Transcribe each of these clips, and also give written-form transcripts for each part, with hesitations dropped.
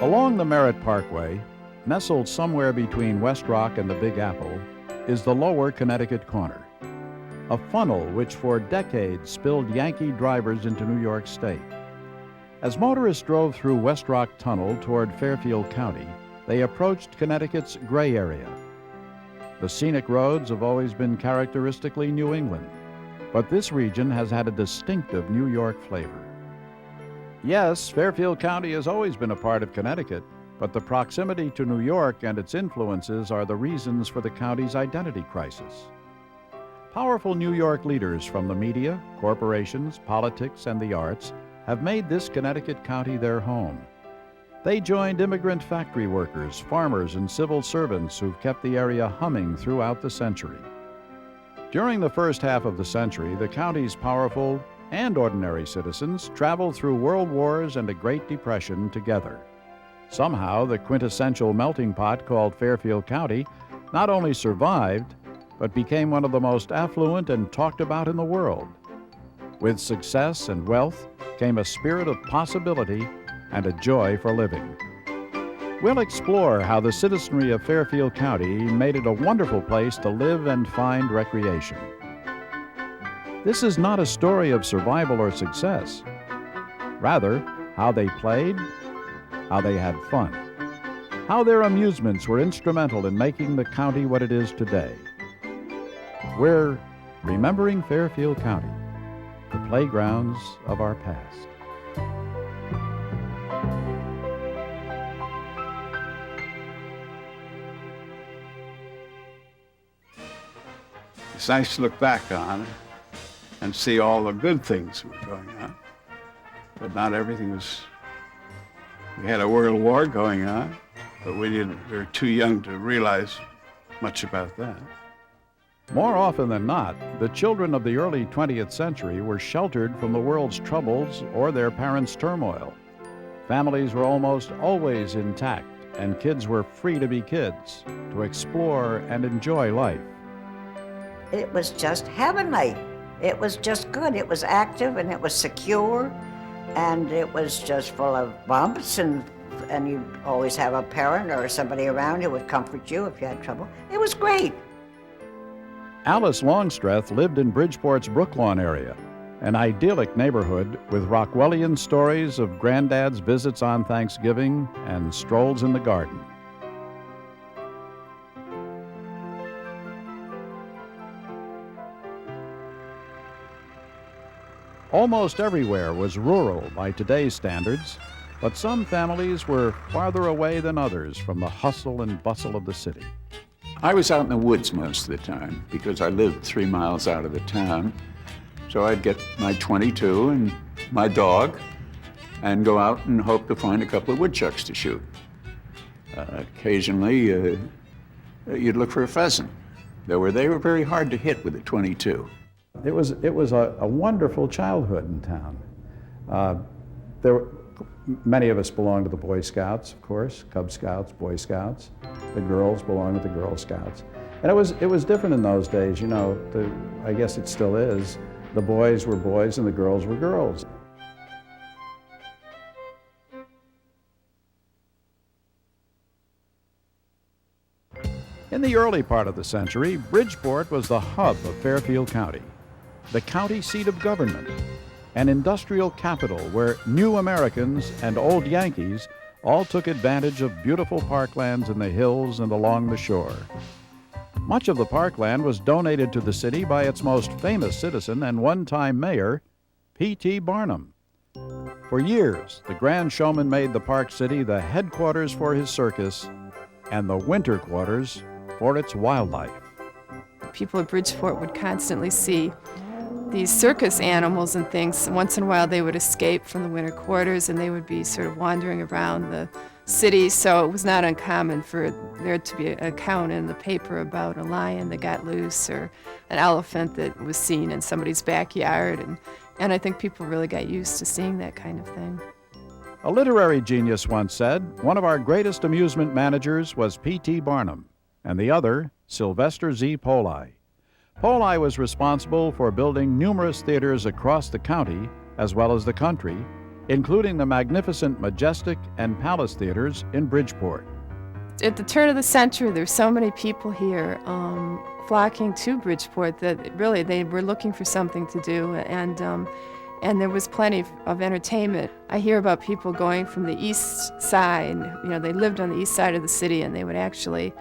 Along the Merritt Parkway, nestled somewhere between West Rock and the Big Apple, is the Lower Connecticut Corner, a funnel which for decades spilled Yankee drivers into New York State. As motorists drove through West Rock Tunnel toward Fairfield County, they approached Connecticut's gray area. The scenic roads have always been characteristically New England, but this region has had a distinctive New York flavor. Yes, Fairfield County has always been a part of Connecticut, but the proximity to New York and its influences are the reasons for the county's identity crisis. Powerful New York leaders from the media, corporations, politics, and the arts have made this Connecticut county their home. They joined immigrant factory workers, farmers, and civil servants who've kept the area humming throughout the century. During the first half of the century, the county's powerful and ordinary citizens traveled through world wars and a Great Depression together. Somehow, the quintessential melting pot called Fairfield County not only survived, but became one of the most affluent and talked about in the world. With success and wealth came a spirit of possibility and a joy for living. We'll explore how the citizenry of Fairfield County made it a wonderful place to live and find recreation. This is not a story of survival or success. Rather, how they played, how they had fun, how their amusements were instrumental in making the county what it is today. We're remembering Fairfield County, the playgrounds of our past. It's nice to look back on and see all the good things that were going on. But not everything was. We had a world war going on, but we were too young to realize much about that. More often than not, the children of the early 20th century were sheltered from the world's troubles or their parents' turmoil. Families were almost always intact, and kids were free to be kids, to explore and enjoy life. It was just heavenly. It was just good. It was active and it was secure, and it was just full of bumps, and you'd always have a parent or somebody around who would comfort you if you had trouble. It was great. Alice Longstreth lived in Bridgeport's Brooklawn area, an idyllic neighborhood with Rockwellian stories of Granddad's visits on Thanksgiving and strolls in the garden. Almost everywhere was rural by today's standards, but some families were farther away than others from the hustle and bustle of the city. I was out in the woods most of the time because I lived 3 miles out of the town. So I'd get my .22 and my dog and go out and hope to find a couple of woodchucks to shoot. Occasionally, you'd look for a pheasant. They were very hard to hit with a .22. It was a wonderful childhood in town. Many of us belonged to the Boy Scouts, of course, Cub Scouts, Boy Scouts. The girls belonged to the Girl Scouts. And it was different in those days, you know. I guess it still is. The boys were boys and the girls were girls. In the early part of the century, Bridgeport was the hub of Fairfield County, the county seat of government, an industrial capital where new Americans and old Yankees all took advantage of beautiful parklands in the hills and along the shore. Much of the parkland was donated to the city by its most famous citizen and one-time mayor, P.T. Barnum. For years, the Grand Showman made the Park City the headquarters for his circus and the winter quarters for its wildlife. People at Bridgeport would constantly see these circus animals and things. Once in a while they would escape from the winter quarters and they would be sort of wandering around the city, so it was not uncommon for there to be an account in the paper about a lion that got loose or an elephant that was seen in somebody's backyard, and I think people really got used to seeing that kind of thing. A literary genius once said, "One of our greatest amusement managers was P.T. Barnum, and the other, Sylvester Z. Poli." Poli was responsible for building numerous theaters across the county, as well as the country, including the magnificent Majestic and Palace theaters in Bridgeport. At the turn of the century, there's so many people here flocking to Bridgeport that really they were looking for something to do, and there was plenty of entertainment. I hear about people going from the east side, they lived on the east side of the city, and they would actually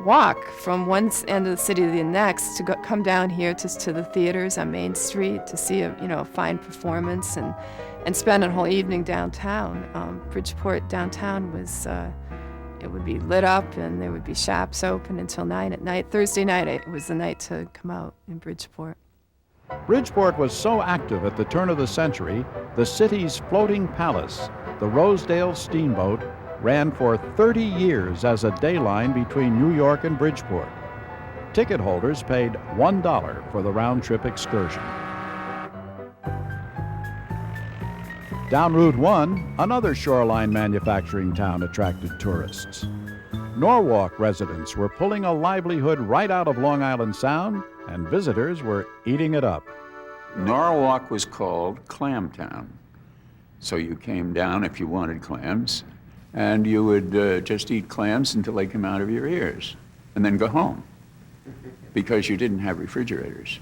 walk from one end of the city to the next to come down here to the theaters on Main Street to see a fine performance and spend a whole evening downtown. Bridgeport downtown was it would be lit up, and there would be shops open until 9 at night. Thursday night it was the night to come out in Bridgeport. Bridgeport was so active at the turn of the century, the city's floating palace, the Rosedale Steamboat, ran for 30 years as a day line between New York and Bridgeport. Ticket holders paid $1 for the round-trip excursion. Down Route 1, another shoreline manufacturing town attracted tourists. Norwalk residents were pulling a livelihood right out of Long Island Sound, and visitors were eating it up. Norwalk was called Clam Town. So you came down if you wanted clams, and you would just eat clams until they came out of your ears, and then go home, because you didn't have refrigerators.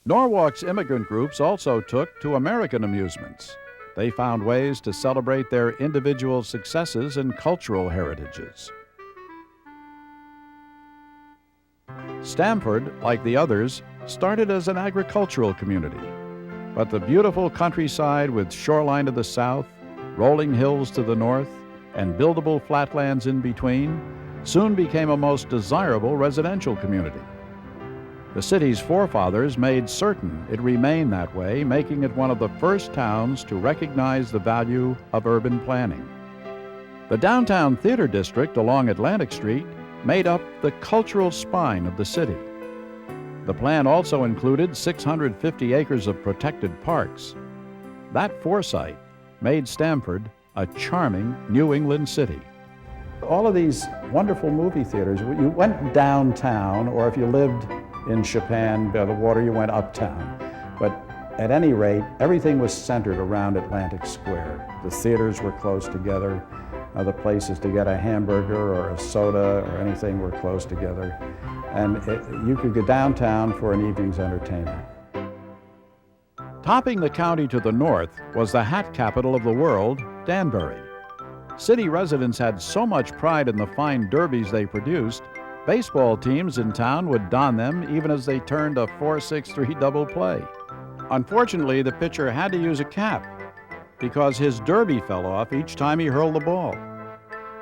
Norwalk's immigrant groups also took to American amusements. They found ways to celebrate their individual successes and cultural heritages. Stamford, like the others, started as an agricultural community. But the beautiful countryside with shoreline to the south, rolling hills to the north, and buildable flatlands in between soon became a most desirable residential community. The city's forefathers made certain it remained that way, making it one of the first towns to recognize the value of urban planning. The downtown theater district along Atlantic Street made up the cultural spine of the city. The plan also included 650 acres of protected parks. That foresight made Stamford a charming New England city. All of these wonderful movie theaters, you went downtown, or if you lived in Chapin by the water, you went uptown. But at any rate, everything was centered around Atlantic Square. The theaters were close together. The places to get a hamburger or a soda or anything were close together. And you could go downtown for an evening's entertainment. Topping the county to the north was the hat capital of the world, Danbury. City residents had so much pride in the fine derbies they produced, baseball teams in town would don them even as they turned a 4-6-3 double play. Unfortunately, the pitcher had to use a cap because his derby fell off each time he hurled the ball.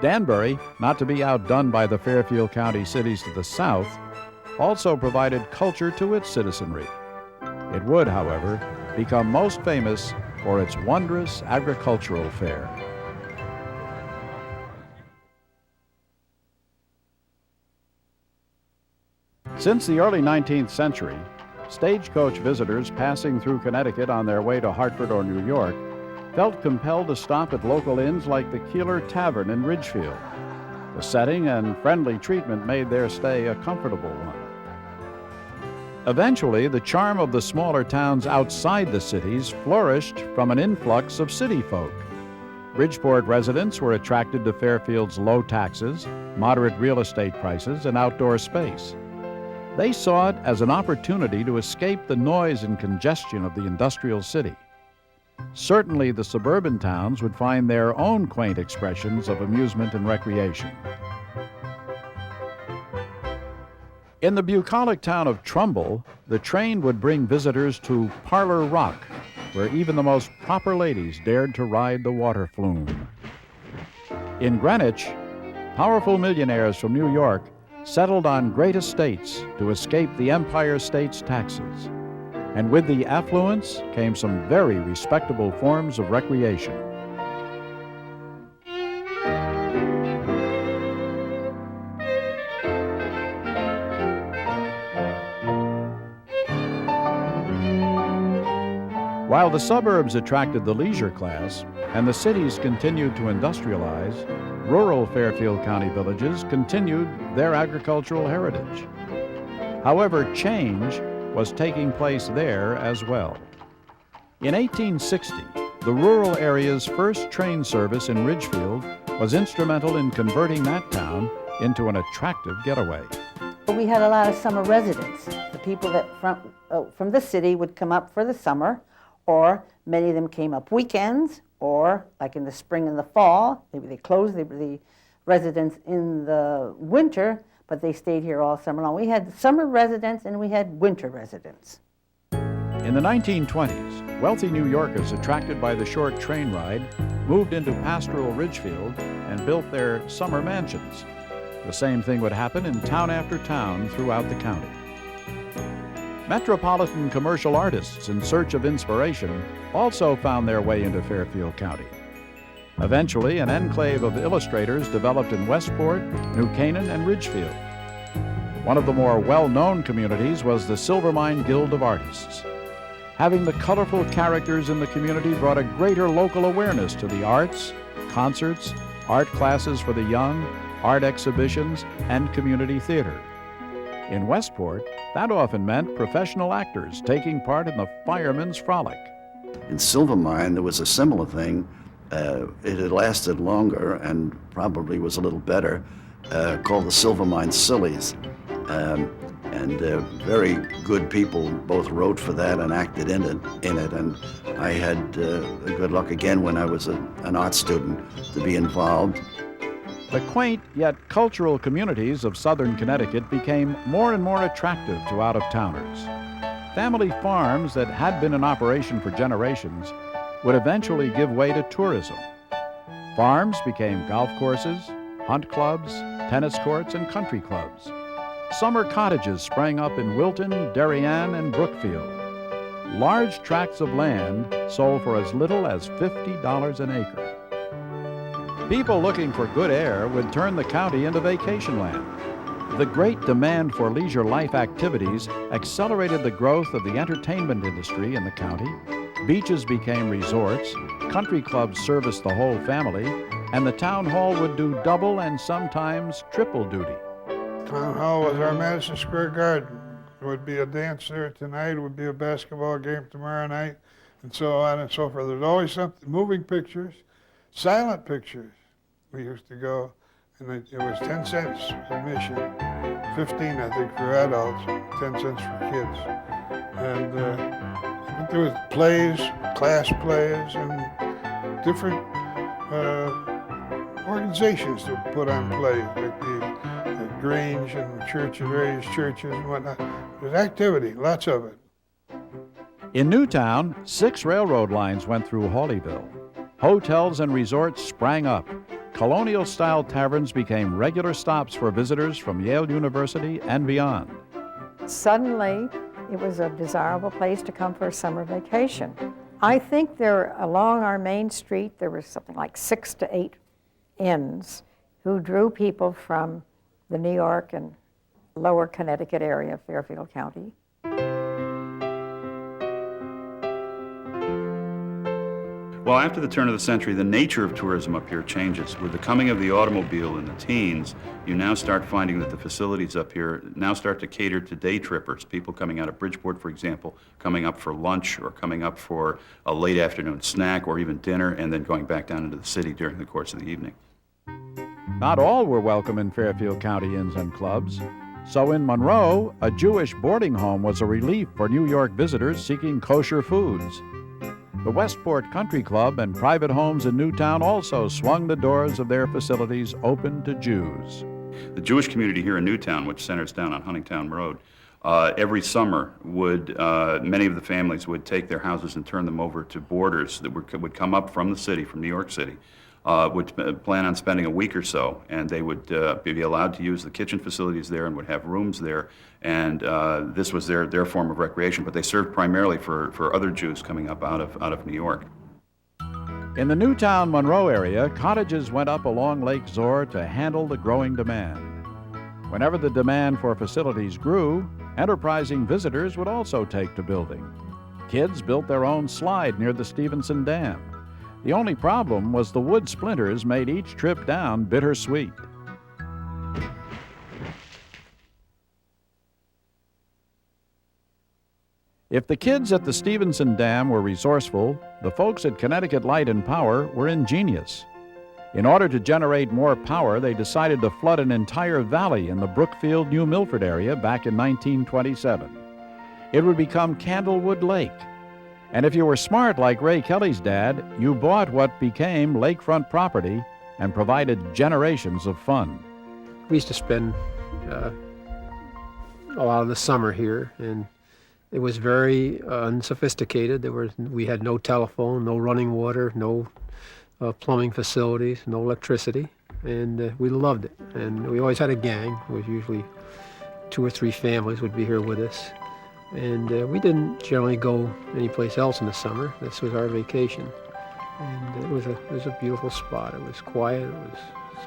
Danbury, not to be outdone by the Fairfield County cities to the south, also provided culture to its citizenry. It would, however, become most famous for its wondrous agricultural fair. Since the early 19th century, stagecoach visitors passing through Connecticut on their way to Hartford or New York felt compelled to stop at local inns like the Keeler Tavern in Ridgefield. The setting and friendly treatment made their stay a comfortable one. Eventually, the charm of the smaller towns outside the cities flourished from an influx of city folk. Bridgeport residents were attracted to Fairfield's low taxes, moderate real estate prices, and outdoor space. They saw it as an opportunity to escape the noise and congestion of the industrial city. Certainly, the suburban towns would find their own quaint expressions of amusement and recreation. In the bucolic town of Trumbull, the train would bring visitors to Parlor Rock, where even the most proper ladies dared to ride the water flume. In Greenwich, powerful millionaires from New York settled on great estates to escape the Empire State's taxes. And with the affluence came some very respectable forms of recreation. While the suburbs attracted the leisure class and the cities continued to industrialize, rural Fairfield County villages continued their agricultural heritage. However, change was taking place there as well. In 1860, the rural area's first train service in Ridgefield was instrumental in converting that town into an attractive getaway. We had a lot of summer residents. The people that from the city would come up for the summer, or many of them came up weekends, or like in the spring and the fall, they closed the residents in the winter, but they stayed here all summer long. We had summer residents and we had winter residents. In the 1920s, wealthy New Yorkers attracted by the short train ride moved into pastoral Ridgefield and built their summer mansions. The same thing would happen in town after town throughout the county. Metropolitan commercial artists in search of inspiration also found their way into Fairfield County. Eventually, an enclave of illustrators developed in Westport, New Canaan, and Ridgefield. One of the more well-known communities was the Silvermine Guild of Artists. Having the colorful characters in the community brought a greater local awareness to the arts, concerts, art classes for the young, art exhibitions, and community theater. In Westport, that often meant professional actors taking part in the Firemen's Frolic. In Silvermine, there was a similar thing. It had lasted longer and probably was a little better, called the Silvermine Sillies. And very good people both wrote for that and acted in it. And I had good luck again when I was an art student to be involved. The quaint yet cultural communities of southern Connecticut became more and more attractive to out-of-towners. Family farms that had been in operation for generations would eventually give way to tourism. Farms became golf courses, hunt clubs, tennis courts, and country clubs. Summer cottages sprang up in Wilton, Darien, and Brookfield. Large tracts of land sold for as little as $50 an acre. People looking for good air would turn the county into vacation land. The great demand for leisure life activities accelerated the growth of the entertainment industry in the county. Beaches became resorts, country clubs serviced the whole family, and the town hall would do double and sometimes triple duty. Town hall was our Madison Square Garden. There would be a dance there tonight, would be a basketball game tomorrow night, and so on and so forth. There's always something, moving pictures, silent pictures. We used to go, and it was 10 cents admission, 15 I think for adults, 10 cents for kids. And there was plays, class plays, and different organizations that would put on plays, like the Grange and churches, various churches and whatnot. There's activity, lots of it. In Newtown, 6 railroad lines went through Hawleyville. Hotels and resorts sprang up. Colonial-style taverns became regular stops for visitors from Yale University and beyond. Suddenly, it was a desirable place to come for a summer vacation. I think there, along our main street, there was something like 6 to 8 inns who drew people from the New York and lower Connecticut area of Fairfield County. Well, after the turn of the century, the nature of tourism up here changes. With the coming of the automobile in the teens, you now start finding that the facilities up here now start to cater to day trippers, people coming out of Bridgeport, for example, coming up for lunch or coming up for a late afternoon snack or even dinner, and then going back down into the city during the course of the evening. Not all were welcome in Fairfield County inns and clubs. So in Monroe, a Jewish boarding home was a relief for New York visitors seeking kosher foods. The Westport Country Club and private homes in Newtown also swung the doors of their facilities open to Jews. The Jewish community here in Newtown, which centers down on Huntingtown Road, every summer many of the families would take their houses and turn them over to boarders that would come up from the city, from New York City, would plan on spending a week or so, and they would be allowed to use the kitchen facilities there and would have rooms there, and this was their form of recreation, but they served primarily for other Jews coming up out of New York. In the Newtown Monroe area, cottages went up along Lake Zor to handle the growing demand. Whenever the demand for facilities grew, enterprising visitors would also take to building. Kids built their own slide near the Stevenson Dam. The only problem was the wood splinters made each trip down bittersweet. If the kids at the Stevenson Dam were resourceful, the folks at Connecticut Light and Power were ingenious. In order to generate more power, they decided to flood an entire valley in the Brookfield, New Milford area back in 1927. It would become Candlewood Lake. And if you were smart like Ray Kelly's dad, you bought what became lakefront property and provided generations of fun. We used to spend a lot of the summer here, and it was very unsophisticated. We had no telephone, no running water, no plumbing facilities, no electricity, and we loved it. And we always had a gang. It was usually 2 or 3 families would be here with us. And we didn't generally go anyplace else in the summer. This was our vacation. And it was a beautiful spot. It was quiet.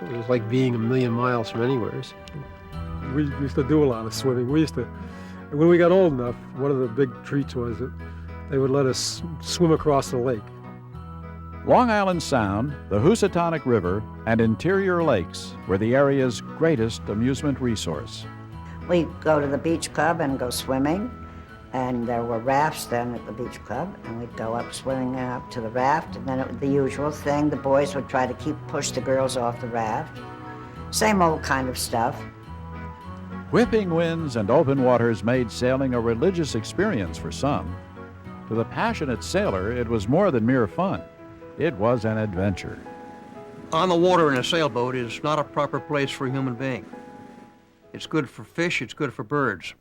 It was like being a million miles from anywhere. We used to do a lot of swimming. When we got old enough, one of the big treats was that they would let us swim across the lake. Long Island Sound, the Housatonic River, and interior lakes were the area's greatest amusement resource. We'd go to the beach club and go swimming, and there were rafts then at the beach club, and we'd go up swimming up to the raft, and then it was the usual thing. The boys would try to push the girls off the raft. Same old kind of stuff. Whipping winds and open waters made sailing a religious experience for some. To the passionate sailor, it was more than mere fun. It was an adventure. On the water in a sailboat is not a proper place for a human being. It's good for fish, it's good for birds.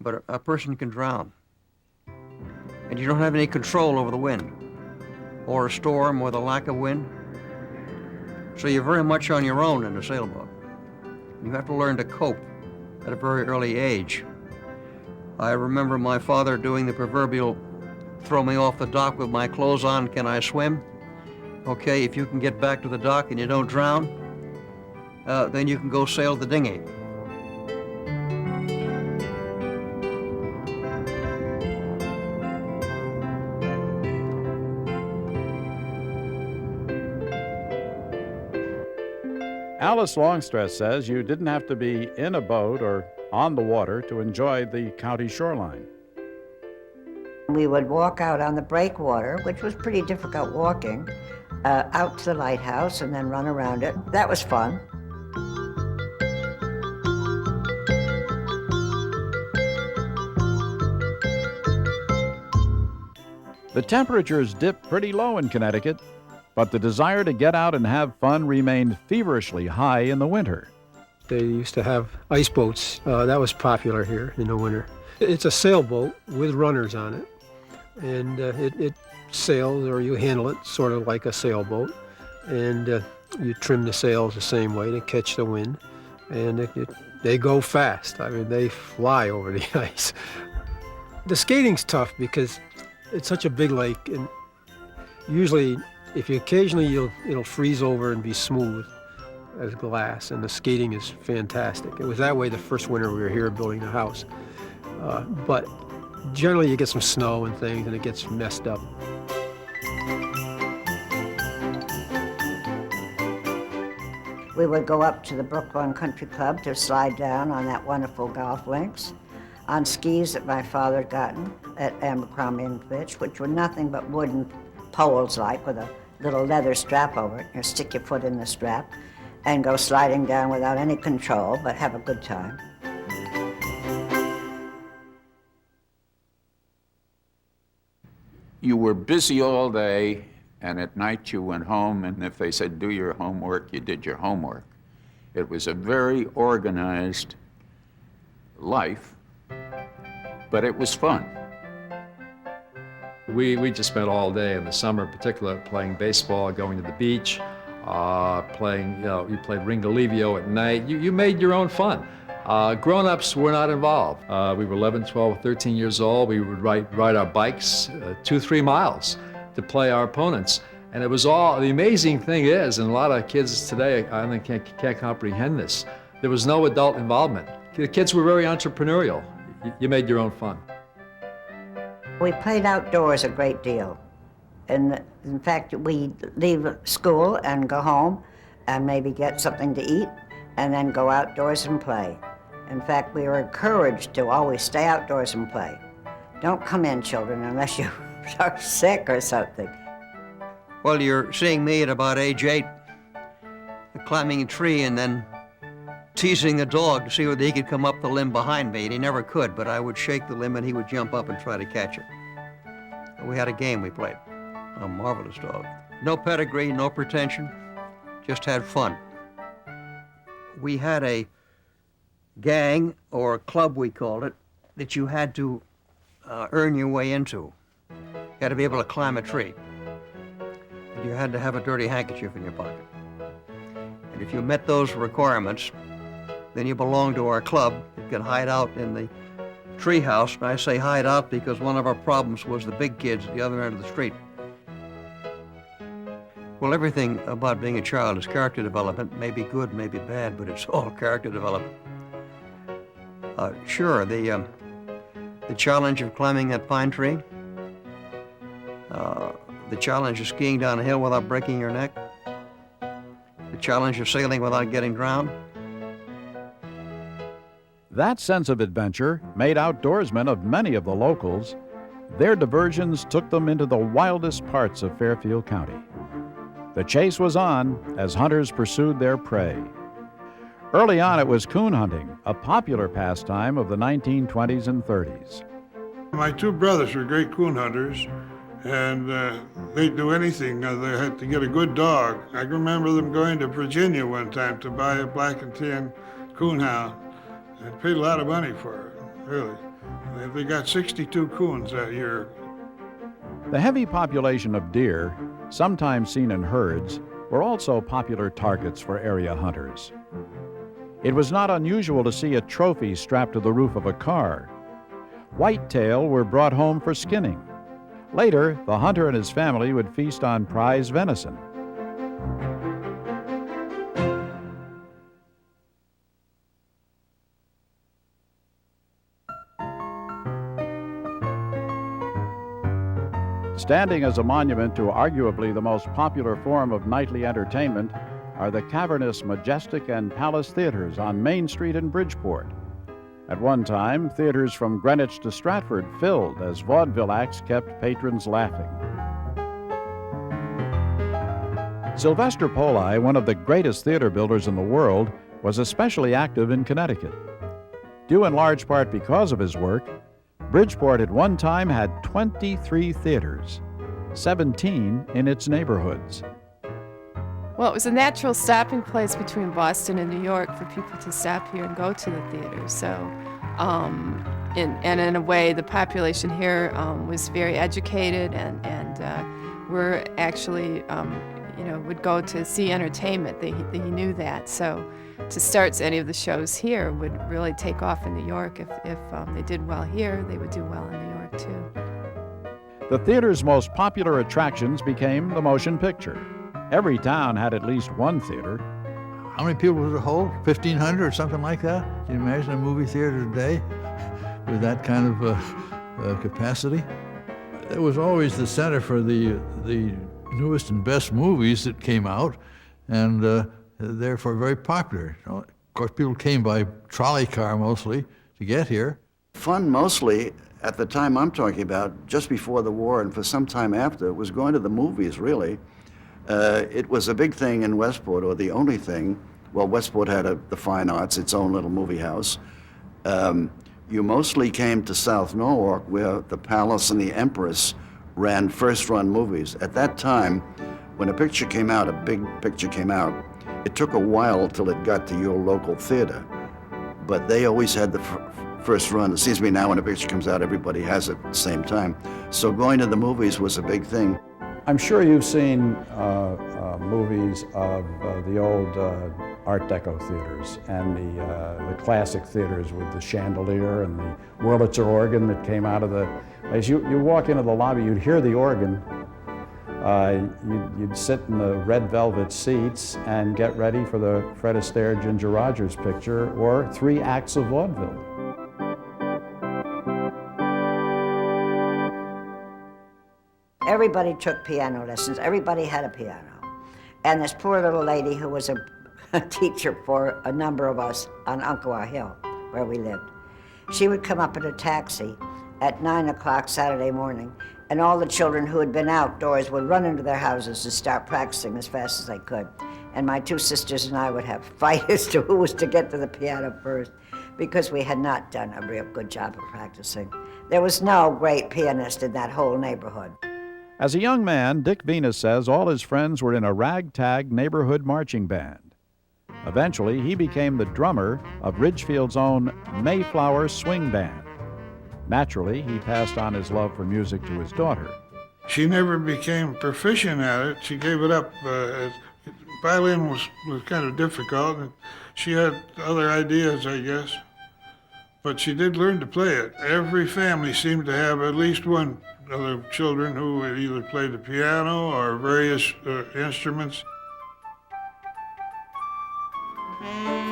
But a person can drown. And you don't have any control over the wind, or a storm, or the lack of wind. So you're very much on your own in a sailboat. You have to learn to cope at a very early age. I remember my father doing the proverbial throw me off the dock with my clothes on, can I swim? Okay, if you can get back to the dock and you don't drown, then you can go sail the dinghy. Alice Longstress says you didn't have to be in a boat or on the water to enjoy the county shoreline. We would walk out on the breakwater, which was pretty difficult walking, out to the lighthouse and then run around it. That was fun. The temperatures dipped pretty low in Connecticut, but the desire to get out and have fun remained feverishly high in the winter. They used to have ice boats. That was popular here in the winter. It's a sailboat with runners on it, and it sails, or you handle it sort of like a sailboat, and you trim the sails the same way to catch the wind, and they go fast. I mean, they fly over the ice. The skating's tough because it's such a big lake, and usually, if you occasionally, it'll freeze over and be smooth as glass, and the skating is fantastic. It was that way the first winter we were here building the house. But generally you get some snow and things and it gets messed up. We would go up to the Brooklawn Country Club to slide down on that wonderful golf links, on skis that my father had gotten at Abercrombie and Fitch, which were nothing but wooden poles like with a little leather strap over it. You stick your foot in the strap and go sliding down without any control, but have a good time. You were busy all day, and at night you went home, and if they said do your homework, you did your homework. It was a very organized life, but it was fun. We just spent all day in the summer, in particular, playing baseball, going to the beach, playing, you played Ringalivio at night. You made your own fun. Grown-ups were not involved. We were 11, 12, 13 years old. We would ride our bikes 2-3 miles to play our opponents. And it was all, the amazing thing is, and a lot of kids today, I think can't comprehend this, there was no adult involvement. The kids were very entrepreneurial. You made your own fun. We played outdoors a great deal. And in fact, we'd leave school and go home and maybe get something to eat and then go outdoors and play. In fact, we were encouraged to always stay outdoors and play. Don't come in, children, unless you are sick or something. Well, you're seeing me at about age 8, climbing a tree and then teasing the dog to see whether he could come up the limb behind me, and he never could, but I would shake the limb and he would jump up and try to catch it. We had a game we played. A marvelous dog. No pedigree, no pretension, just had fun. We had a gang, or a club we called it, that you had to earn your way into. You had to be able to climb a tree. And you had to have a dirty handkerchief in your pocket. And if you met those requirements, then you belonged to our club. You could hide out in the tree house, and I say hide out because one of our problems was the big kids at the other end of the street. Well, everything about being a child is character development. May be good, may be bad, but it's all character development. Sure, the challenge of climbing that pine tree, the challenge of skiing down a hill without breaking your neck, the challenge of sailing without getting drowned. That sense of adventure made outdoorsmen of many of the locals. Their diversions took them into the wildest parts of Fairfield County. The chase was on as hunters pursued their prey. Early on, it was coon hunting, a popular pastime of the 1920s and 30s. My two brothers were great coon hunters, and they'd do anything. They had to get a good dog. I can remember them going to Virginia one time to buy a black and tan coon hound, and paid a lot of money for it, really. They got 62 coons that year. The heavy population of deer, sometimes seen in herds, were also popular targets for area hunters. It was not unusual to see a trophy strapped to the roof of a car. Whitetail were brought home for skinning. Later, the hunter and his family would feast on prize venison. Standing as a monument to arguably the most popular form of nightly entertainment are the cavernous Majestic and Palace Theaters on Main Street in Bridgeport. At one time, theaters from Greenwich to Stratford filled as vaudeville acts kept patrons laughing. Sylvester Poli, one of the greatest theater builders in the world, was especially active in Connecticut. Due in large part because of his work, Bridgeport at one time had 23 theaters, 17 in its neighborhoods. Well, it was a natural stopping place between Boston and New York for people to stop here and go to the theater. So, in a way, the population here was very educated and were actually, would go to see entertainment. He knew that. So, to start any of the shows here would really take off in New York. If they did well here, they would do well in New York too. The theater's most popular attractions became the motion picture. Every town had at least one theater. How many people does it hold? 1,500 or something like that? Can you imagine a movie theater today with that kind of capacity? It was always the center for the newest and best movies that came out, and therefore very popular. Of course, people came by trolley car mostly to get here. Fun mostly, at the time I'm talking about, just before the war and for some time after, was going to the movies, really. It was a big thing in Westport, or the only thing. Well, Westport had the Fine Arts, its own little movie house. You mostly came to South Norwalk, where the Palace and the Empress ran first-run movies. At that time, when a picture came out, a big picture came out, it took a while till it got to your local theater. But they always had the first run. It seems to me now when a picture comes out, everybody has it at the same time. So going to the movies was a big thing. I'm sure you've seen movies of the old Art Deco theaters and the classic theaters with the chandelier and the Wurlitzer organ that came out of the... As you walk into the lobby, you'd hear the organ. You'd sit in the red velvet seats and get ready for the Fred Astaire, Ginger Rogers picture, or 3 acts of vaudeville. Everybody took piano lessons. Everybody had a piano. And this poor little lady who was a teacher for a number of us on Umpqua Hill, where we lived, She would come up in a taxi at 9 o'clock Saturday morning, and all the children who had been outdoors would run into their houses to start practicing as fast as they could. And my two sisters and I would have a fight as to who was to get to the piano first, because we had not done a real good job of practicing. There was no great pianist in that whole neighborhood. As a young man, Dick Venus says all his friends were in a ragtag neighborhood marching band. Eventually, he became the drummer of Ridgefield's own Mayflower Swing Band. Naturally, he passed on his love for music to his daughter. She never became proficient at it. She gave it up. Violin was kind of difficult, and she had other ideas, I guess. But she did learn to play it. Every family seemed to have at least one of their children who either played the piano or various instruments.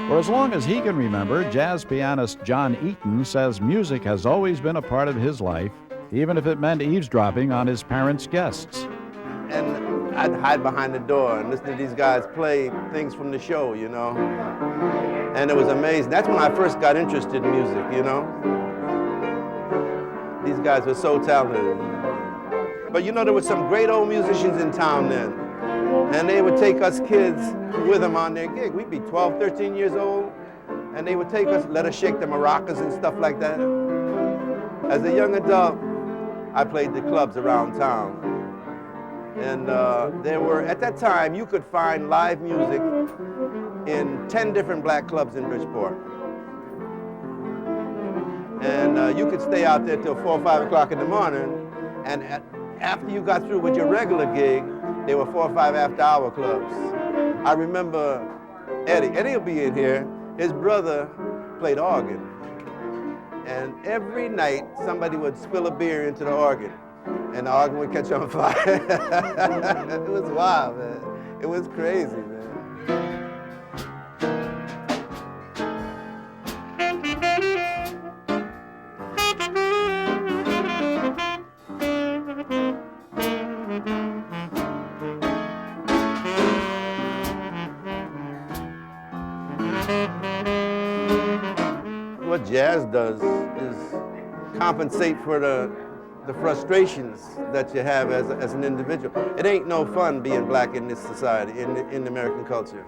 For as long as he can remember, jazz pianist John Eaton says music has always been a part of his life, even if it meant eavesdropping on his parents' guests. And I'd hide behind the door and listen to these guys play things from the show, you know. And it was amazing. That's when I first got interested in music, you know. These guys were so talented. But you know, there were some great old musicians in town then. And they would take us kids with them on their gig. We'd be 12, 13 years old, and they would take us, let us shake the maracas and stuff like that. As a young adult, I played the clubs around town. And there were, at that time, you could find live music in 10 different black clubs in Bridgeport. And you could stay out there till 4 or 5 o'clock in the morning, and after you got through with your regular gig, there were 4 or 5 after-hour clubs. I remember Eddie. Eddie will be in here. His brother played organ. And every night, somebody would spill a beer into the organ, and the organ would catch on fire. It was wild, man. It was crazy, man. What jazz does is compensate for the frustrations that you have as an individual. It ain't no fun being black in this society, in the American culture.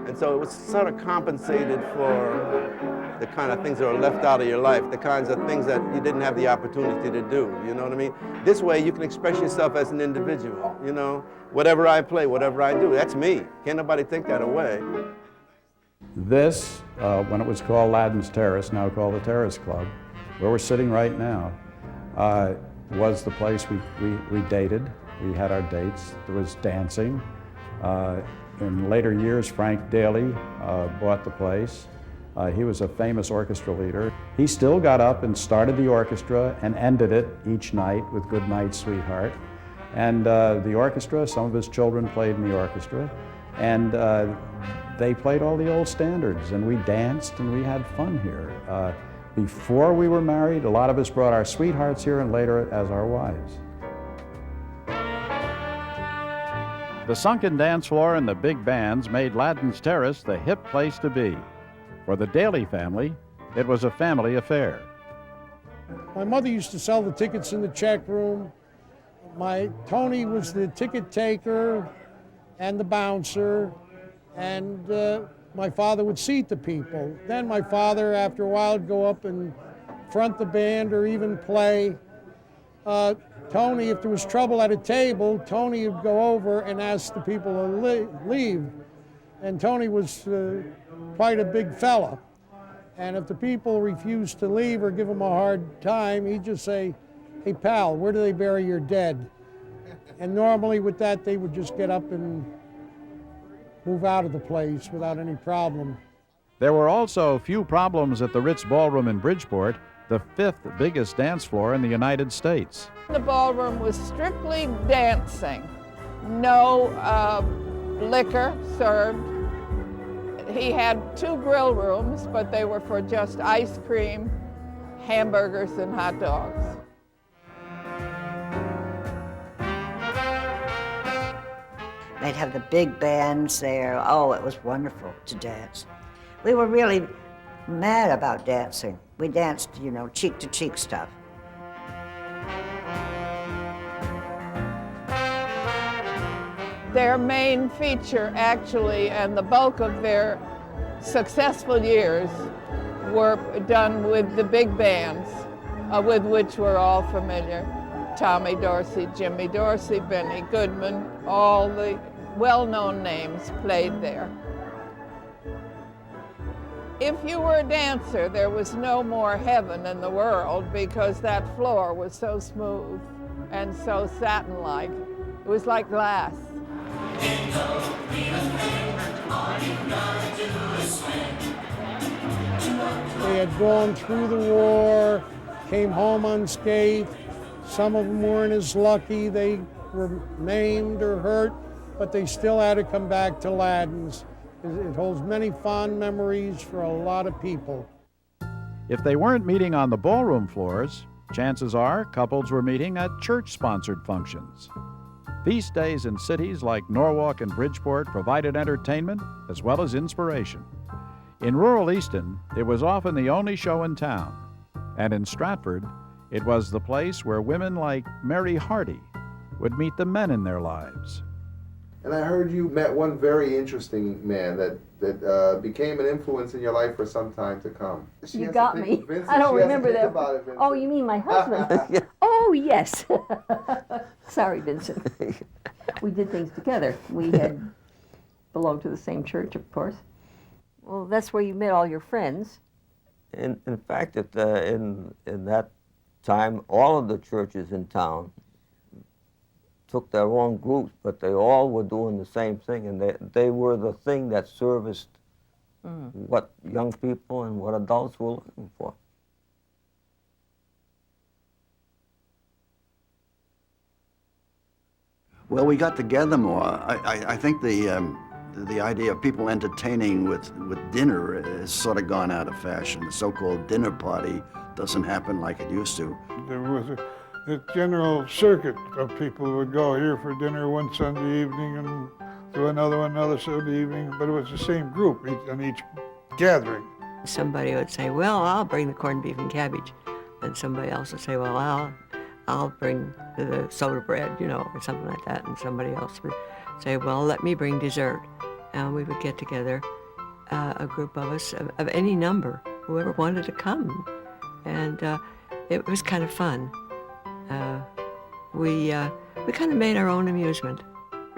And so it was sort of compensated for the kind of things that are left out of your life, the kinds of things that you didn't have the opportunity to do, you know what I mean? This way you can express yourself as an individual, you know? Whatever I play, whatever I do, that's me. Can't nobody take that away. This, when it was called Ladden's Terrace, now called the Terrace Club, where we're sitting right now, was the place we dated. We had our dates. There was dancing. In later years, Frank Daly bought the place. He was a famous orchestra leader. He still got up and started the orchestra and ended it each night with Good Night, Sweetheart. And the orchestra, some of his children played in the orchestra, and they played all the old standards, and we danced and we had fun here. Before we were married, a lot of us brought our sweethearts here, and later as our wives. The sunken dance floor and the big bands made Ladden's Terrace the hip place to be. For the Daly family, it was a family affair. My mother used to sell the tickets in the check room. Tony was the ticket taker and the bouncer, and my father would seat the people. Then my father, after a while, would go up and front the band or even play. Tony, if there was trouble at a table, Tony would go over and ask the people to leave. And Tony was quite a big fella. And if the people refused to leave or give him a hard time, he'd just say, "Hey, pal, where do they bury your dead?" And normally with that, they would just get up and move out of the place without any problem. There were also few problems at the Ritz Ballroom in Bridgeport, the 5th biggest dance floor in the United States. The ballroom was strictly dancing. No liquor served. He had 2 grill rooms, but they were for just ice cream, hamburgers, and hot dogs. They'd have the big bands there. Oh, it was wonderful to dance. We were really mad about dancing. We danced, you know, cheek-to-cheek stuff. Their main feature, actually, and the bulk of their successful years were done with the big bands, with which we're all familiar. Tommy Dorsey, Jimmy Dorsey, Benny Goodman, all the well-known names played there. If you were a dancer, there was no more heaven in the world because that floor was so smooth and so satin-like. It was like glass. They had gone through the war, came home unscathed. Some of them weren't as lucky. They were maimed or hurt, but they still had to come back to Ladins. It holds many fond memories for a lot of people. If they weren't meeting on the ballroom floors, chances are couples were meeting at church-sponsored functions. Feast days in cities like Norwalk and Bridgeport provided entertainment as well as inspiration. In rural Easton, it was often the only show in town. And in Stratford, it was the place where women like Mary Hardy would meet the men in their lives. And I heard you met one very interesting man that became an influence in your life for some time to come. You got me. I don't remember that. Oh, you mean my husband? Oh, yes. Sorry, Vincent. We did things together. We had belonged to the same church, of course. Well, that's where you met all your friends. In fact, in that time, all of the churches in town took their own groups, but they all were doing the same thing, and they were the thing that serviced what young people and what adults were looking for. Well, we got together more. I think the idea of people entertaining with dinner has sort of gone out of fashion. The so-called dinner party doesn't happen like it used to. There was a general circuit of people who would go here for dinner one Sunday evening and to another one another Sunday evening, but it was the same group on each gathering. Somebody would say, well, I'll bring the corned beef and cabbage. And somebody else would say, well, I'll bring the soda bread, you know, or something like that. And somebody else would say, well, let me bring dessert. And we would get together, a group of us, of any number, whoever wanted to come. And it was kind of fun. We kind of made our own amusement.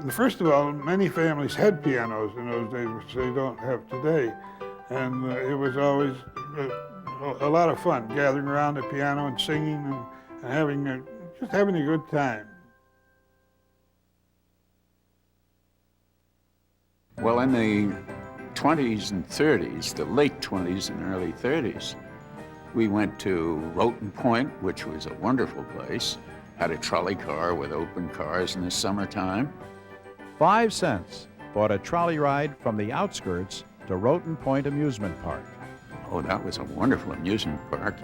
First of all, many families had pianos in those days, which they don't have today. And it was always a lot of fun, gathering around the piano and singing and just having a good time. Well, in the 20s and 30s, the late 20s and early 30s, we went to Roten Point, which was a wonderful place, had a trolley car with open cars in the summertime. 5 cents bought a trolley ride from the outskirts to Roten Point Amusement Park. Oh, that was a wonderful amusement park.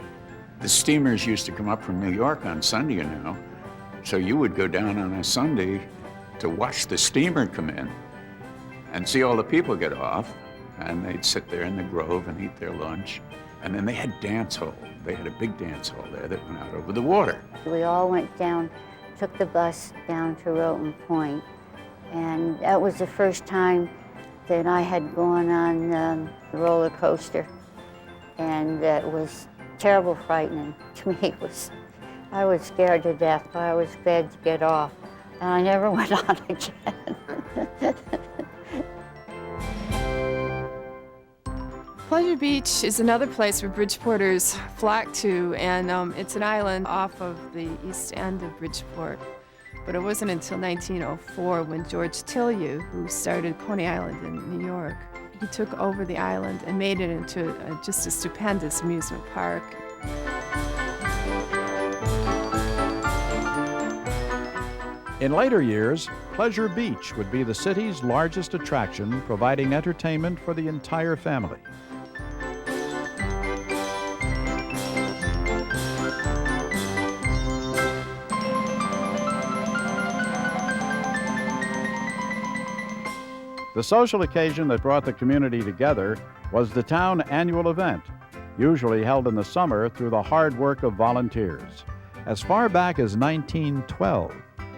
The steamers used to come up from New York on Sunday, you know, so you would go down on a Sunday to watch the steamer come in and see all the people get off, and they'd sit there in the grove and eat their lunch. And then they had dance hall. They had a big dance hall there that went out over the water. We all went down, took the bus down to Roten Point, and that was the first time that I had gone on the roller coaster, and it was terrible frightening to me. I was scared to death, but I was glad to get off, and I never went on again. Pleasure Beach is another place where Bridgeporters flock to, and it's an island off of the east end of Bridgeport. But it wasn't until 1904 when George Tillieu, who started Coney Island in New York, he took over the island and made it into just a stupendous amusement park. In later years, Pleasure Beach would be the city's largest attraction, providing entertainment for the entire family. The social occasion that brought the community together was the town annual event, usually held in the summer through the hard work of volunteers. As far back as 1912,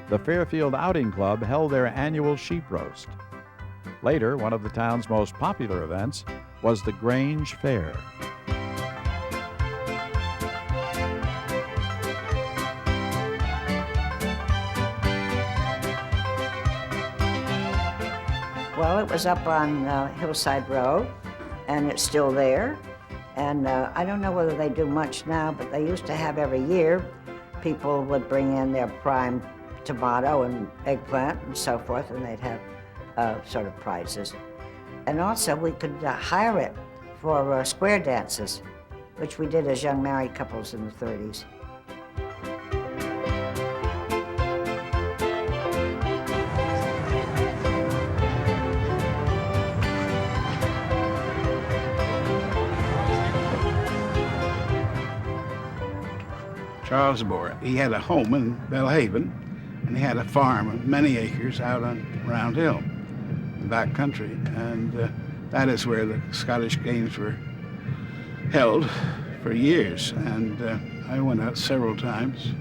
the Fairfield Outing Club held their annual sheep roast. Later, one of the town's most popular events was the Grange Fair. Well, it was up on Hillside Road, and it's still there. And I don't know whether they do much now, but they used to have every year, people would bring in their prime tomato and eggplant and so forth, and they'd have sort of prizes. And also we could hire it for square dances, which we did as young married couples in the 30s. Charles Bohr. He had a home in Bellhaven, and he had a farm of many acres out on Round Hill, the back country, and that is where the Scottish Games were held for years. And I went out several times.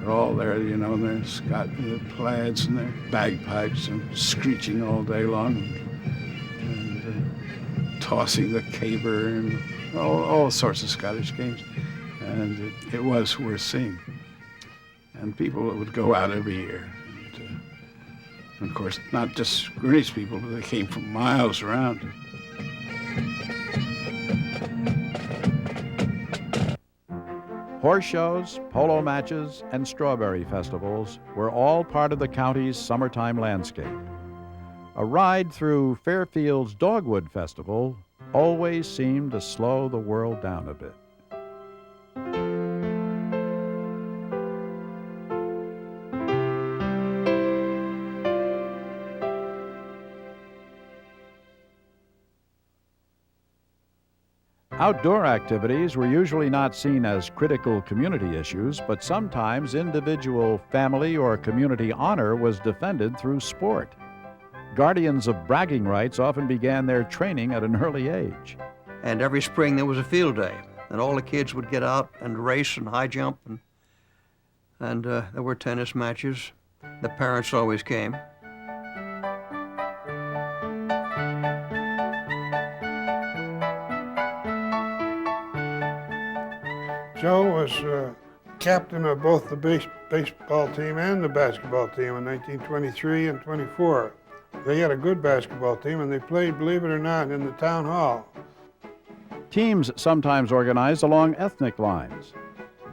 They're all there, you know, and there's got the plaids and their bagpipes and screeching all day long, and tossing the caber and all sorts of Scottish games. And it was worth seeing. And people would go out every year. And of course, not just Greenwich people, but they came from miles around. Horse shows, polo matches, and strawberry festivals were all part of the county's summertime landscape. A ride through Fairfield's Dogwood Festival always seemed to slow the world down a bit. Outdoor activities were usually not seen as critical community issues, but sometimes individual, family, or community honor was defended through sport. Guardians of bragging rights often began their training at an early age. And every spring there was a field day, and all the kids would get out and race and high jump, and there were tennis matches. The parents always came. Joe was captain of both the baseball team and the basketball team in 1923 and 24. They had a good basketball team, and they played, believe it or not, in the town hall. Teams sometimes organized along ethnic lines.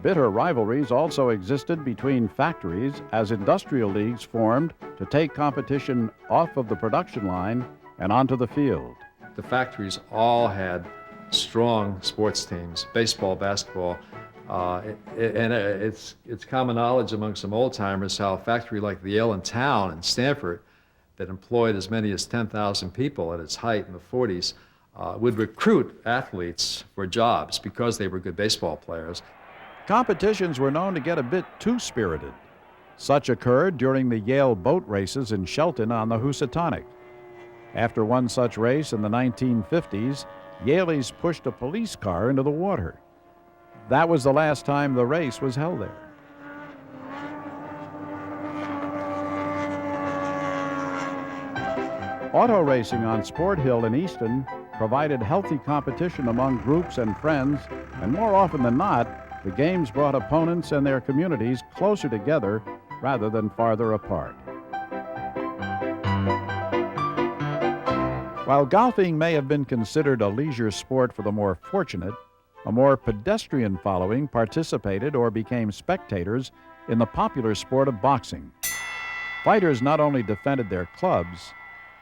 Bitter rivalries also existed between factories as industrial leagues formed to take competition off of the production line and onto the field. The factories all had strong sports teams, baseball, basketball, it's common knowledge among some old-timers how a factory like the Yale Town in Stamford that employed as many as 10,000 people at its height in the 40s would recruit athletes for jobs because they were good baseball players. Competitions were known to get a bit too spirited. Such occurred during the Yale boat races in Shelton on the Housatonic. After one such race in the 1950s, Yaleys pushed a police car into the water. That was the last time the race was held there. Auto racing on Sport Hill in Easton provided healthy competition among groups and friends, and more often than not, the games brought opponents and their communities closer together rather than farther apart. While golfing may have been considered a leisure sport for the more fortunate, a more pedestrian following participated or became spectators in the popular sport of boxing. Fighters not only defended their clubs,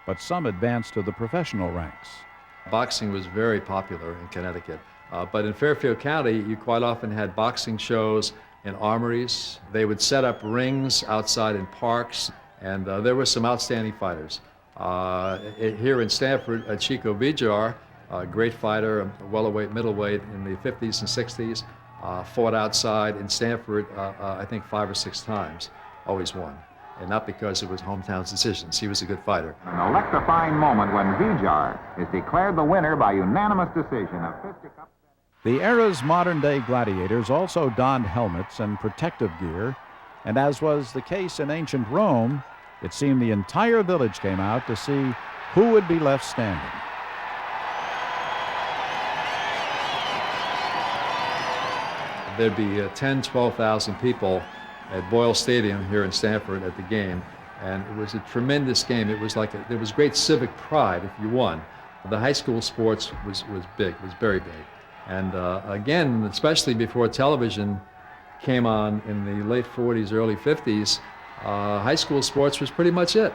but some advanced to the professional ranks. Boxing was very popular in Connecticut, but in Fairfield County, you quite often had boxing shows in armories. They would set up rings outside in parks, and there were some outstanding fighters. Here in Stamford, Chico Vijar, a great fighter, a welterweight, middleweight in the 50s and 60s, fought outside in Stamford, I think 5 or 6 times, always won. And not because it was hometown's decisions. He was a good fighter. An electrifying moment when Vijar is declared the winner by unanimous decision of fisticuffs. The era's modern-day gladiators also donned helmets and protective gear, and as was the case in ancient Rome, it seemed the entire village came out to see who would be left standing. There'd be 10, 12,000 people at Boyle Stadium here in Stamford at the game, and it was a tremendous game. It was there was great civic pride if you won. The high school sports was big, was very big. And again, especially before television came on in the late 40s, early 50s, high school sports was pretty much it.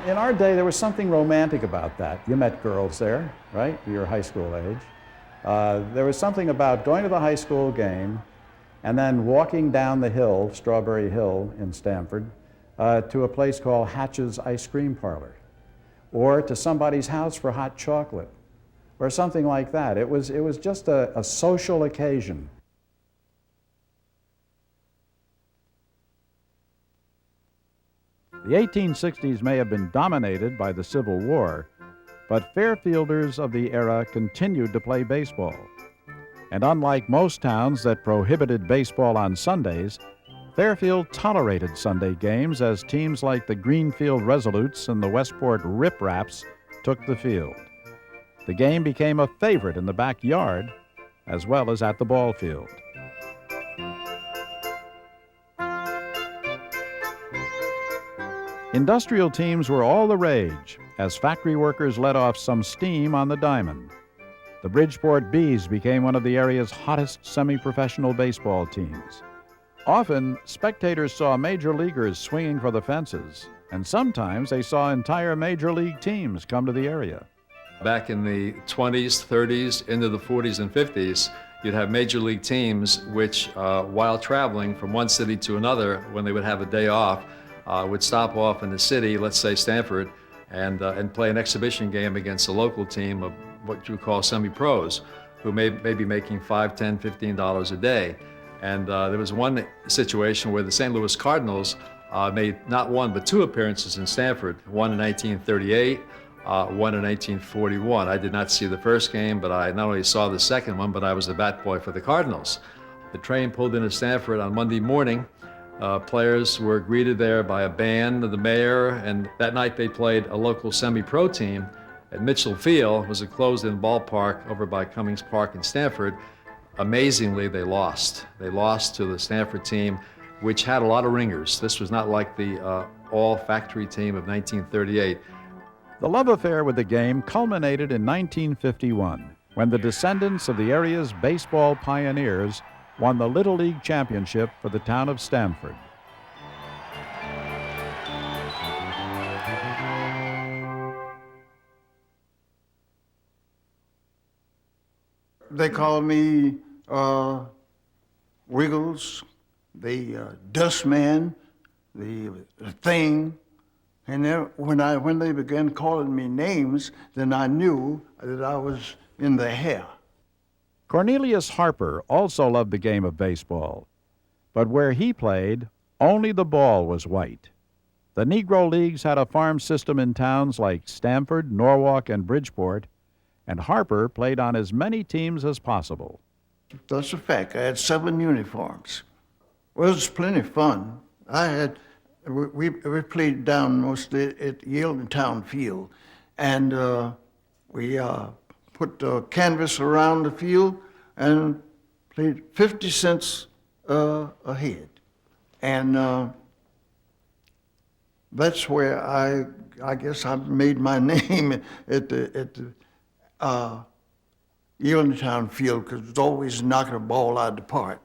In our day, there was something romantic about that. You met girls there, right? Your high school age. There was something about going to the high school game and then walking down the hill, Strawberry Hill in Stamford, to a place called Hatch's Ice Cream Parlor, or to somebody's house for hot chocolate, or something like that. It was just a social occasion. The 1860s may have been dominated by the Civil War, but Fairfielders of the era continued to play baseball. And unlike most towns that prohibited baseball on Sundays, Fairfield tolerated Sunday games as teams like the Greenfield Resolutes and the Westport Rip Raps took the field. The game became a favorite in the backyard as well as at the ball field. Industrial teams were all the rage as factory workers let off some steam on the diamond. The Bridgeport Bees became one of the area's hottest semi-professional baseball teams. Often, spectators saw major leaguers swinging for the fences, and sometimes they saw entire major league teams come to the area. Back in the 20s, 30s, into the 40s and 50s, you'd have major league teams which, while traveling from one city to another, when they would have a day off, would stop off in the city, let's say Stamford, and play an exhibition game against a local team of what you would call semi-pros, who may be making $5, $10, $15 a day. And there was one situation where the St. Louis Cardinals made not one but two appearances in Stamford, one in 1938, one in 1941. I did not see the first game, but I not only saw the second one, but I was the bat boy for the Cardinals. The train pulled into Stamford on Monday morning. Players were greeted there by a band, the mayor, and that night they played a local semi-pro team at Mitchell Field. It was a closed-in ballpark over by Cummings Park in Stamford. Amazingly, they lost. They lost to the Stamford team, which had a lot of ringers. This was not like the all-factory team of 1938. The love affair with the game culminated in 1951, when the descendants of the area's baseball pioneers won the Little League championship for the town of Stamford. They called me Wiggles, the Dustman, the Thing, and then when they began calling me names, then I knew that I was in the hair. Cornelius Harper also loved the game of baseball, but where he played, only the ball was white. The Negro Leagues had a farm system in towns like Stamford, Norwalk, and Bridgeport, and Harper played on as many teams as possible. That's a fact. I had 7 uniforms. Well, it was plenty of fun. We played down mostly at Yieldingtown Field, and we put the canvas around the field and played 50 cents a head. And that's where I guess I made my name at the Yieldingtown Field, because it was always knocking a ball out of the park.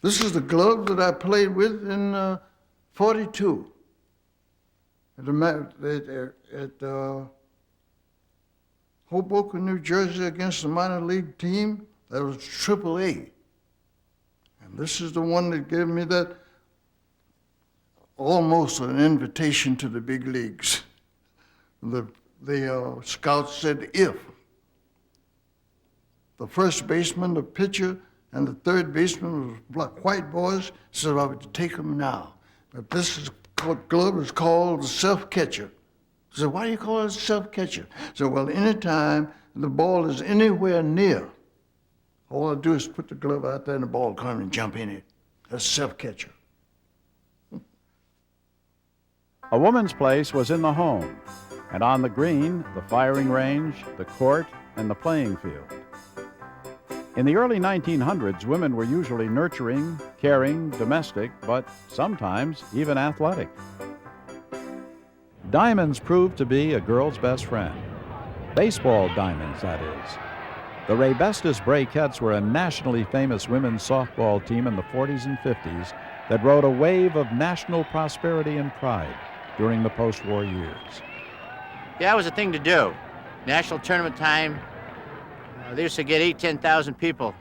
This is the glove that I played with in 42 at Hoboken, New Jersey, against the minor league team that was AAA. And this is the one that gave me that almost an invitation to the big leagues. The scouts said if the first baseman, the pitcher, and the third baseman was white boys, said I would take them now. But this glove is called the self-catcher. So why do you call it a self-catcher? So, well, anytime the ball is anywhere near, all I do is put the glove out there and the ball come and jump in it. That's self-catcher. A woman's place was in the home, and on the green, the firing range, the court, and the playing field. In the early 1900s, women were usually nurturing, caring, domestic, but sometimes even athletic. Diamonds proved to be a girl's best friend. Baseball diamonds, that is. The Raybestos Brakettes were a nationally famous women's softball team in the 40s and 50s that rode a wave of national prosperity and pride during the post-war years. Yeah, it was a thing to do. National tournament time, they used to get 10,000 people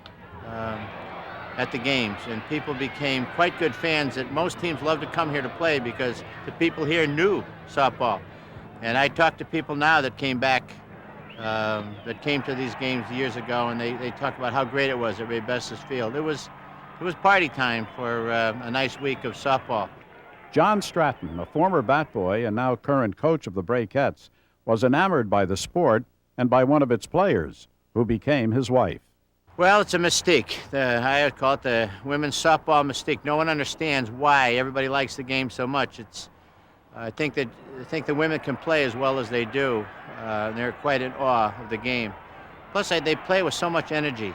at the games, and people became quite good fans that most teams loved to come here to play because the people here knew softball. And I talk to people now that came back, that came to these games years ago, and they talk about how great it was at Raybestos Field. It was party time for a nice week of softball. John Stratton, a former bat boy and now current coach of the Brakettes, was enamored by the sport and by one of its players, who became his wife. Well, it's a mystique. I would call it the women's softball mystique. No one understands why everybody likes the game so much. I think the women can play as well as they do. They're quite in awe of the game. Plus, they play with so much energy.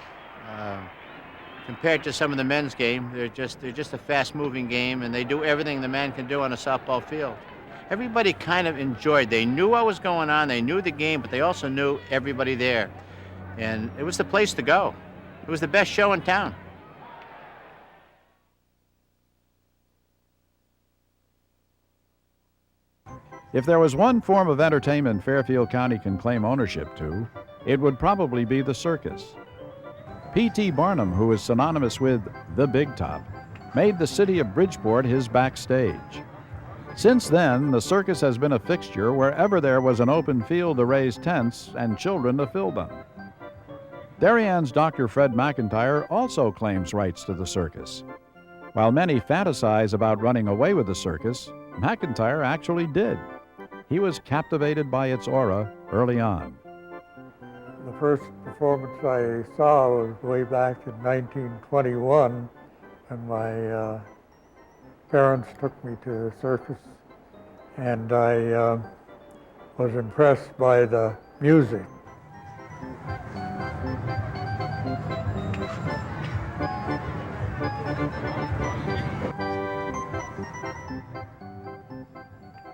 Compared to some of the men's game, they're just a fast-moving game, and they do everything the man can do on a softball field. Everybody kind of enjoyed. They knew what was going on. They knew the game, but they also knew everybody there. And it was the place to go. It was the best show in town. If there was one form of entertainment Fairfield County can claim ownership to, it would probably be the circus. P.T. Barnum, who is synonymous with the Big Top, made the city of Bridgeport his backstage. Since then, the circus has been a fixture wherever there was an open field to raise tents and children to fill them. Darienne's Dr. Fred McIntyre also claims rights to the circus. While many fantasize about running away with the circus, McIntyre actually did. He was captivated by its aura early on. The first performance I saw was way back in 1921, and my parents took me to the circus, and I was impressed by the music.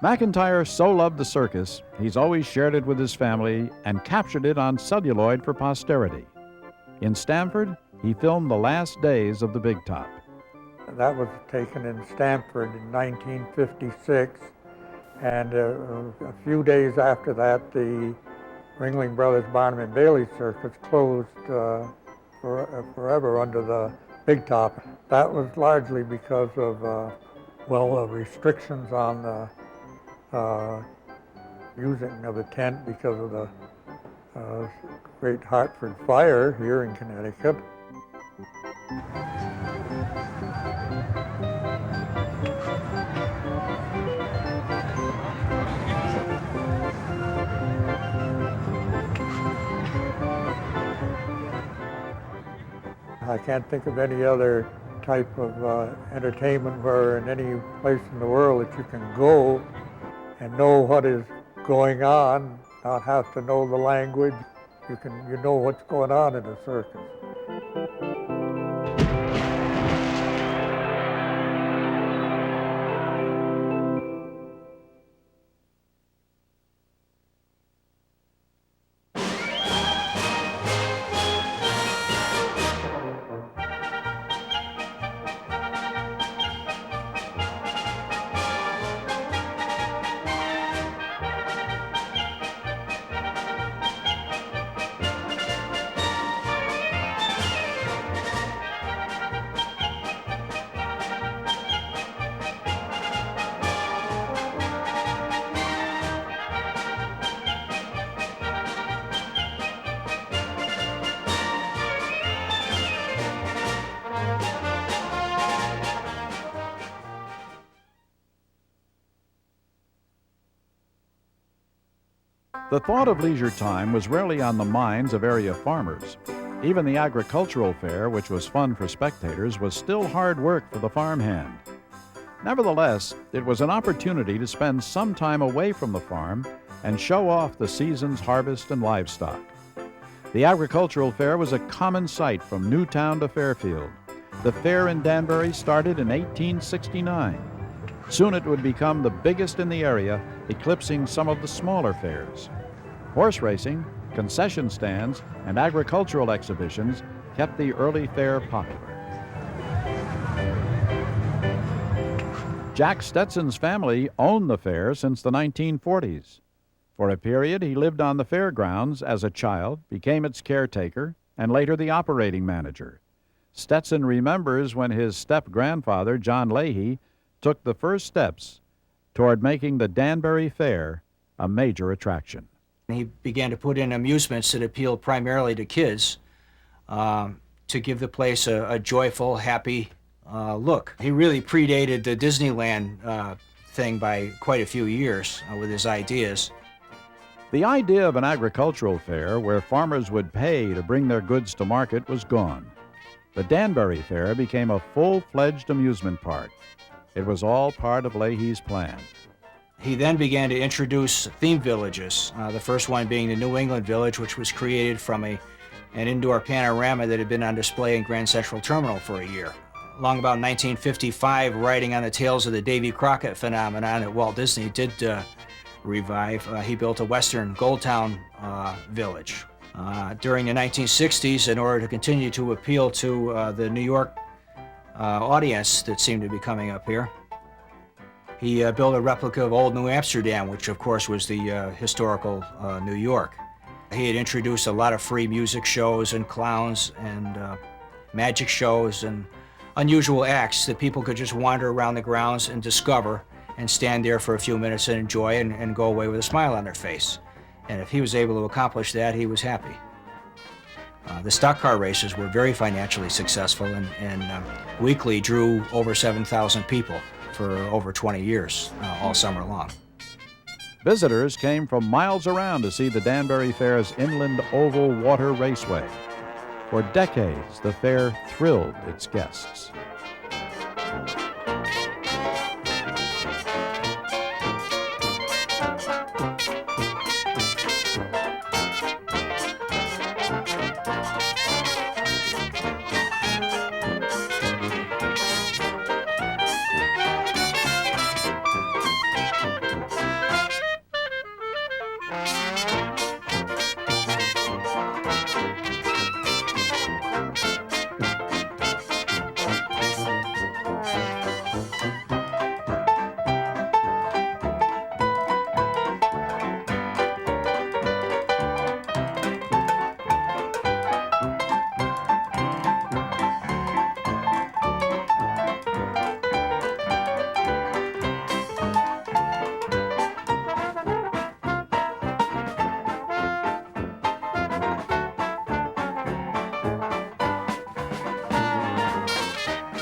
McIntyre so loved the circus, he's always shared it with his family and captured it on celluloid for posterity. In Stamford, he filmed the last days of the Big Top. That was taken in Stamford in 1956, and a few days after that, the Ringling Brothers Barnum and Bailey Circus closed forever under the Big Top. That was largely because of, restrictions on the using of the tent because of the Great Hartford Fire here in Connecticut. I can't think of any other type of entertainment where in any place in the world that you can go and know what is going on, not have to know the language. You know what's going on in a circus. The thought of leisure time was rarely on the minds of area farmers. Even the agricultural fair, which was fun for spectators, was still hard work for the farmhand. Nevertheless, it was an opportunity to spend some time away from the farm and show off the season's harvest and livestock. The agricultural fair was a common sight from Newtown to Fairfield. The fair in Danbury started in 1869. Soon it would become the biggest in the area, eclipsing some of the smaller fairs. Horse racing, concession stands, and agricultural exhibitions kept the early fair popular. Jack Stetson's family owned the fair since the 1940s. For a period, he lived on the fairgrounds as a child, became its caretaker, and later the operating manager. Stetson remembers when his step-grandfather, John Leahy, took the first steps toward making the Danbury Fair a major attraction. He began to put in amusements that appealed primarily to kids to give the place a joyful, happy look. He really predated the Disneyland thing by quite a few years with his ideas. The idea of an agricultural fair where farmers would pay to bring their goods to market was gone. The Danbury Fair became a full-fledged amusement park. It was all part of Leahy's plan. He then began to introduce theme villages, the first one being the New England Village, which was created from an indoor panorama that had been on display in Grand Central Terminal for a year. Along about 1955, riding on the tails of the Davy Crockett phenomenon that Walt Disney did revive, he built a Western Gold Town village. During the 1960s, in order to continue to appeal to the New York audience that seemed to be coming up here, he built a replica of Old New Amsterdam, which of course was the historical New York. He had introduced a lot of free music shows and clowns and magic shows and unusual acts that people could just wander around the grounds and discover and stand there for a few minutes and enjoy and go away with a smile on their face. And if he was able to accomplish that, he was happy. The stock car races were very financially successful and weekly drew over 7,000 people for over 20 years, all summer long. Visitors came from miles around to see the Danbury Fair's inland oval water raceway. For decades, the fair thrilled its guests.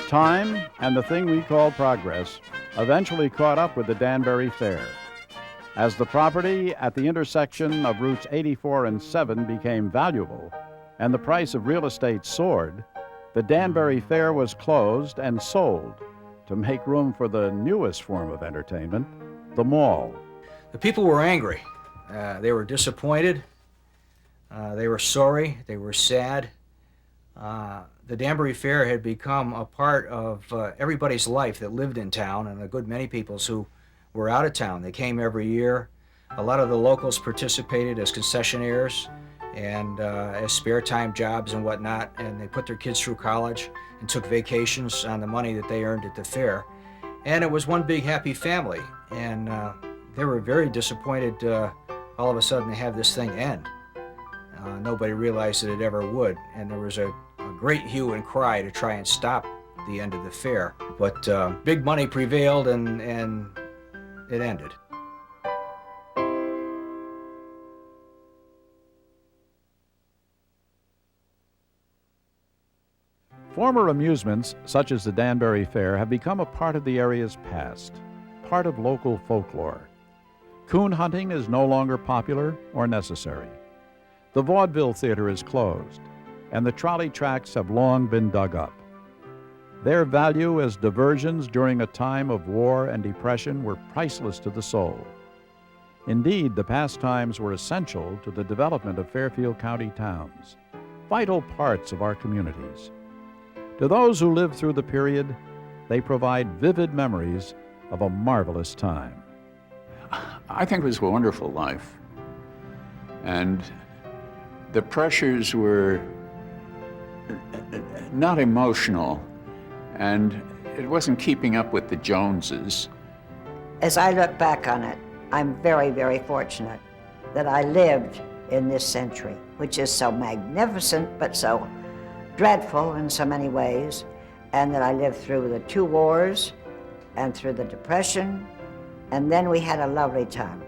Time and the thing we call progress eventually caught up with the Danbury Fair. As the property at the intersection of routes 84 and 7 became valuable and the price of real estate soared, the Danbury Fair was closed and sold to make room for the newest form of entertainment, the mall. The people were angry. They were disappointed. They were sorry. They were sad. The Danbury Fair had become a part of everybody's life that lived in town, and a good many people's who were out of town. They came every year. A lot of the locals participated as concessionaires and as spare time jobs and whatnot, and they put their kids through college and took vacations on the money that they earned at the fair. And it was one big happy family, and they were very disappointed all of a sudden to have this thing end. Nobody realized that it ever would, and there was a great hue and cry to try and stop the end of the fair. But big money prevailed, and it ended. Former amusements, such as the Danbury Fair, have become a part of the area's past, part of local folklore. Coon hunting is no longer popular or necessary. The vaudeville theater is closed, and the trolley tracks have long been dug up. Their value as diversions during a time of war and depression were priceless to the soul. Indeed, the pastimes were essential to the development of Fairfield County towns, vital parts of our communities. To those who lived through the period, they provide vivid memories of a marvelous time. I think it was a wonderful life. And the pressures were not emotional, and it wasn't keeping up with the Joneses. As I look back on it, I'm very, very fortunate that I lived in this century, which is so magnificent but so dreadful in so many ways, and that I lived through the 2 wars and through the Depression, and then we had a lovely time.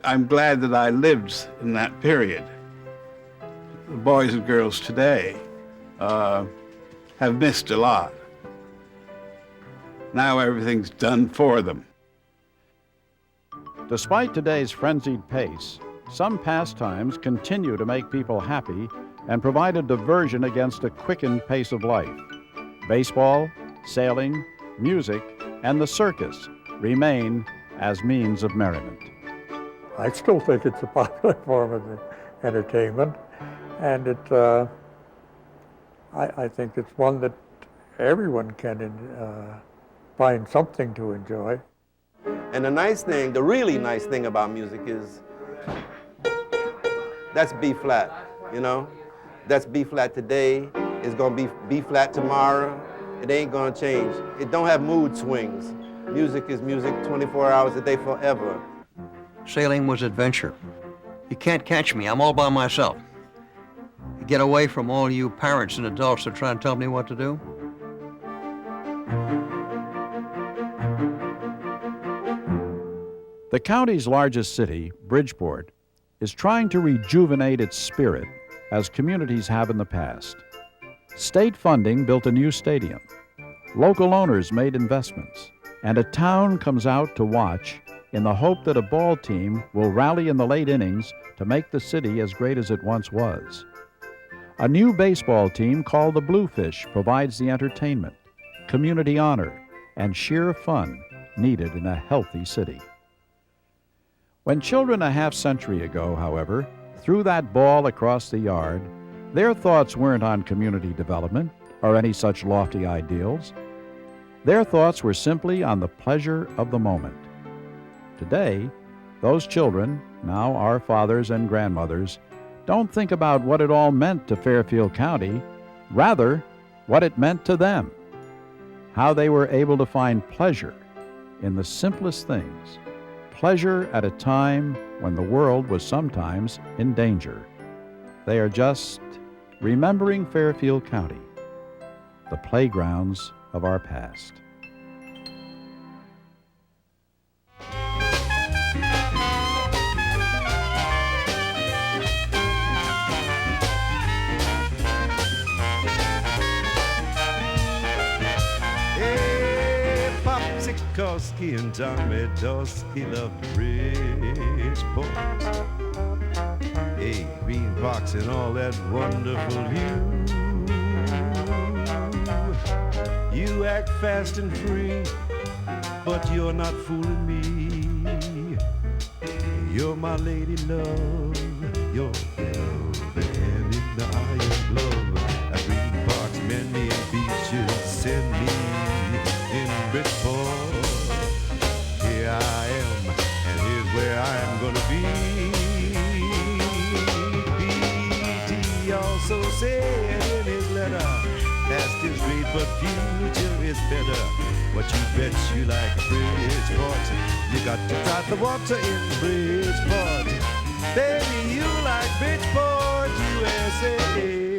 I'm glad that I lived in that period. The boys and girls today have missed a lot. Now everything's done for them. Despite today's frenzied pace, some pastimes continue to make people happy and provide a diversion against a quickened pace of life. Baseball, sailing, music, and the circus remain as means of merriment. I still think it's a popular form of entertainment, and I think it's one that everyone can find something to enjoy. And the nice thing, the really nice thing about music is that's B flat, you know? That's B flat today, it's gonna be B flat tomorrow. It ain't gonna change. It don't have mood swings. Music is music 24 hours a day forever. Sailing was adventure. You can't catch me, I'm all by myself. Get away from all you parents and adults that try and tell me what to do. The county's largest city, Bridgeport, is trying to rejuvenate its spirit as communities have in the past. State funding built a new stadium. Local owners made investments, and a town comes out to watch in the hope that a ball team will rally in the late innings to make the city as great as it once was. A new baseball team called the Bluefish provides the entertainment, community honor, and sheer fun needed in a healthy city. When children a half-century ago, however, threw that ball across the yard, their thoughts weren't on community development or any such lofty ideals. Their thoughts were simply on the pleasure of the moment. Today, those children, now our fathers and grandmothers, don't think about what it all meant to Fairfield County, rather, what it meant to them, how they were able to find pleasure in the simplest things, pleasure at a time when the world was sometimes in danger. They are just remembering Fairfield County, the playgrounds of our past. Sikorsky and Tommy Dosky loved Bridgeport. Hey, green box and all that wonderful view. You act fast and free, but you're not fooling me. You're my lady love, you're the hand in the iron glove. A green box, many beaches send me in Bridgeport. Here I am, and here's where I'm gonna be. B.T. also said in his letter, past is great, but future is better. What you bet you like Bridgeport, you got to try the water in Bridgeport. Baby, you like Bridgeport, USA.